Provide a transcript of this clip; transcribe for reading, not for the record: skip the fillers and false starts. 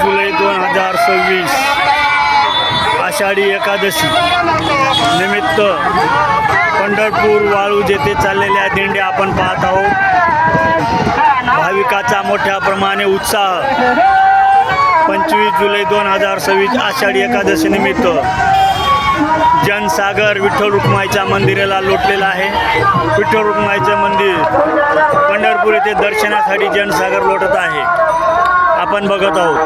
जुलै 2026 आषाढी एकादशी निमित्त पंढरपूर वाळूज येथे चाललेल्या दिंड्या आपण पाहत आहोत। भाविकाचा मोठ्या प्रमाणे उत्साह 25 जुलै 2026 आषाढी एकादशी निमित्त जनसागर विठ्ठल रुक्माईच्या मंदिराला लोटलेला आहे। विठ्ठल रुक्माईचे मंदिर पंढरपूर येथे दर्शनासाठी जनसागर लोटत आहे, आपण बघत आहोत।